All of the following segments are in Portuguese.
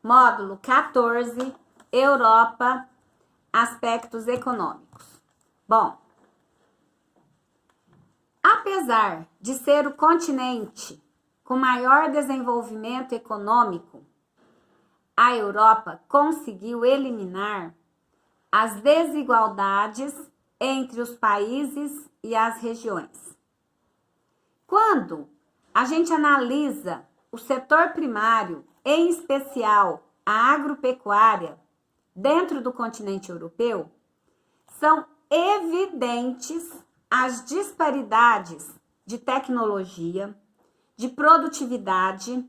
Módulo 14, Europa, aspectos econômicos. Bom, apesar de ser o continente com maior desenvolvimento econômico, a Europa conseguiu eliminar as desigualdades entre os países e as regiões. Quando a gente analisa o setor primário, em especial a agropecuária, dentro do continente europeu, são evidentes as disparidades de tecnologia, de produtividade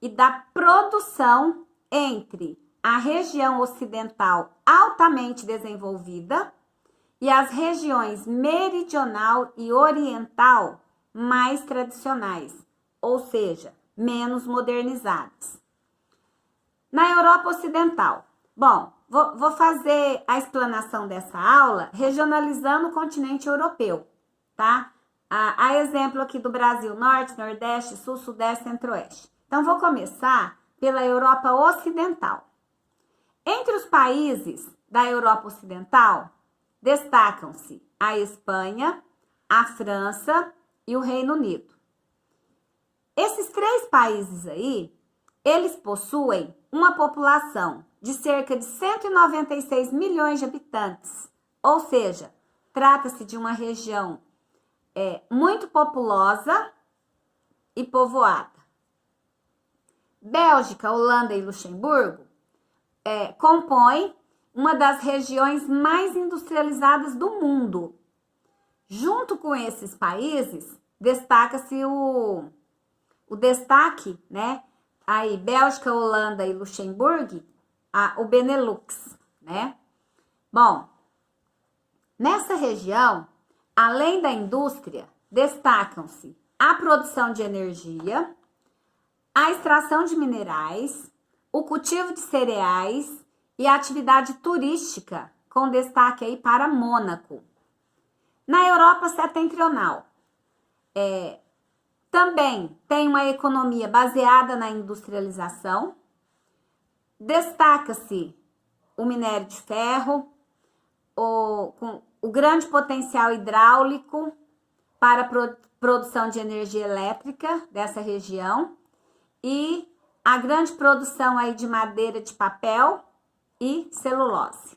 e da produção entre a região ocidental altamente desenvolvida e as regiões meridional e oriental mais tradicionais, ou seja, menos modernizadas. Na Europa Ocidental, bom, vou fazer a explanação dessa aula regionalizando o continente europeu, tá? A exemplo aqui do Brasil, Norte, Nordeste, Sul, Sudeste, Centro-Oeste. Então, vou começar pela Europa Ocidental. Entre os países da Europa Ocidental, destacam-se a Espanha, a França e o Reino Unido. Esses três países aí, eles possuem uma população de cerca de 196 milhões de habitantes, ou seja, trata-se de uma região muito populosa e povoada. Bélgica, Holanda e Luxemburgo compõem uma das regiões mais industrializadas do mundo. Junto com esses países, destaca-se o destaque, né? Aí, Bélgica, Holanda e Luxemburgo, o Benelux, né? Bom, nessa região, além da indústria, destacam-se a produção de energia, a extração de minerais, o cultivo de cereais e a atividade turística, com destaque aí para Mônaco. Na Europa Setentrional, também tem uma economia baseada na industrialização. Destaca-se o minério de ferro, com o grande potencial hidráulico para a produção de energia elétrica dessa região e a grande produção aí de madeira de papel e celulose.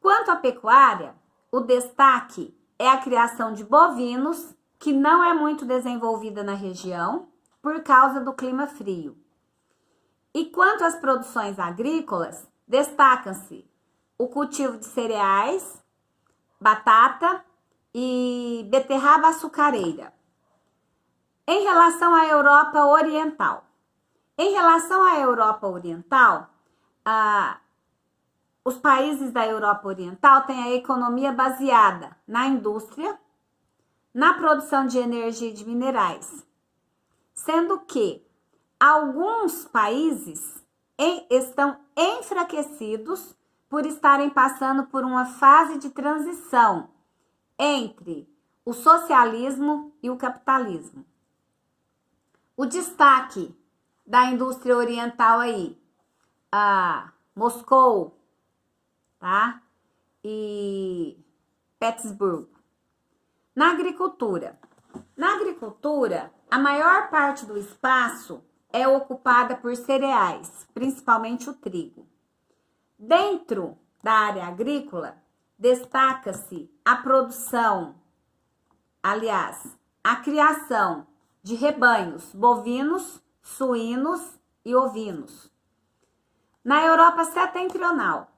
Quanto à pecuária, o destaque é a criação de bovinos, que não é muito desenvolvida na região por causa do clima frio. E quanto às produções agrícolas, destacam-se o cultivo de cereais, batata e beterraba açucareira. Em relação à Europa Oriental. Em relação à Europa Oriental, os países da Europa Oriental têm a economia baseada na indústria, na produção de energia e de minerais, sendo que alguns países estão enfraquecidos por estarem passando por uma fase de transição entre o socialismo e o capitalismo. O destaque da indústria oriental aí, Moscou, tá? E Petersburgo. Na agricultura, a maior parte do espaço é ocupada por cereais, principalmente o trigo. Dentro da área agrícola, destaca-se a produção, a criação de rebanhos bovinos, suínos e ovinos. Na Europa Setentrional,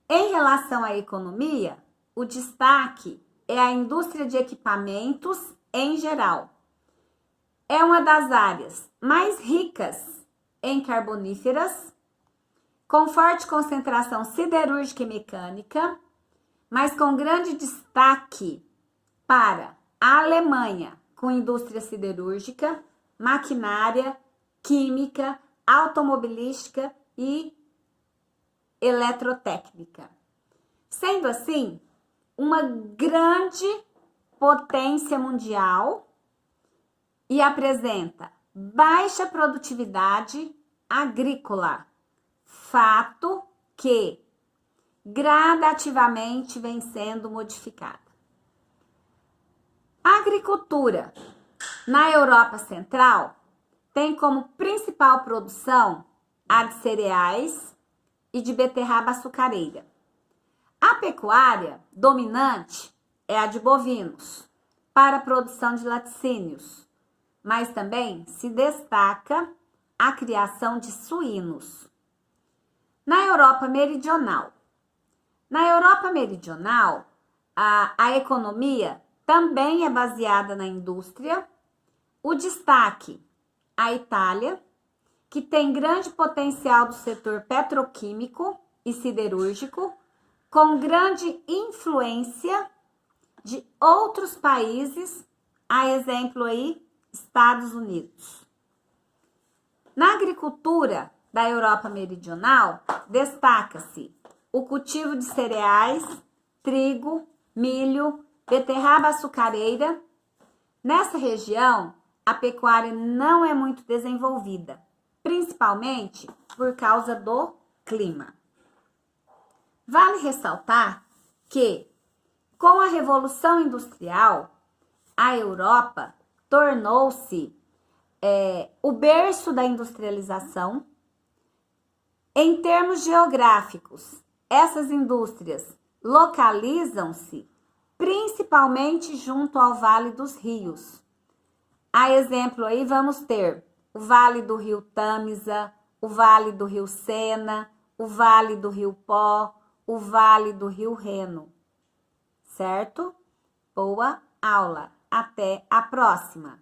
em relação à economia, o destaque é a indústria de equipamentos em geral. É uma das áreas mais ricas em carboníferas, com forte concentração siderúrgica e mecânica, mas com grande destaque para a Alemanha, com indústria siderúrgica, maquinária, química, automobilística e eletrotécnica. Sendo assim, uma grande potência mundial e apresenta baixa produtividade, agrícola, fato que gradativamente vem sendo modificada. A agricultura na Europa Central tem como principal produção a de cereais e de beterraba açucareira. A pecuária dominante é a de bovinos, para a produção de laticínios, mas também se destaca a criação de suínos. Na Europa Meridional, a economia também é baseada na indústria. O destaque, a Itália, que tem grande potencial do setor petroquímico e siderúrgico, com grande influência de outros países, a exemplo aí, Estados Unidos. Na agricultura da Europa Meridional, destaca-se o cultivo de cereais, trigo, milho, beterraba açucareira. Nessa região, a pecuária não é muito desenvolvida, principalmente por causa do clima. Vale ressaltar que, com a Revolução Industrial, a Europa tornou-se o berço da industrialização. Em termos geográficos, essas indústrias localizam-se principalmente junto ao Vale dos Rios. A exemplo aí vamos ter o Vale do Rio Tâmisa, o Vale do Rio Sena, o Vale do Rio Pó, o Vale do Rio Reno. Certo? Boa aula! Até a próxima!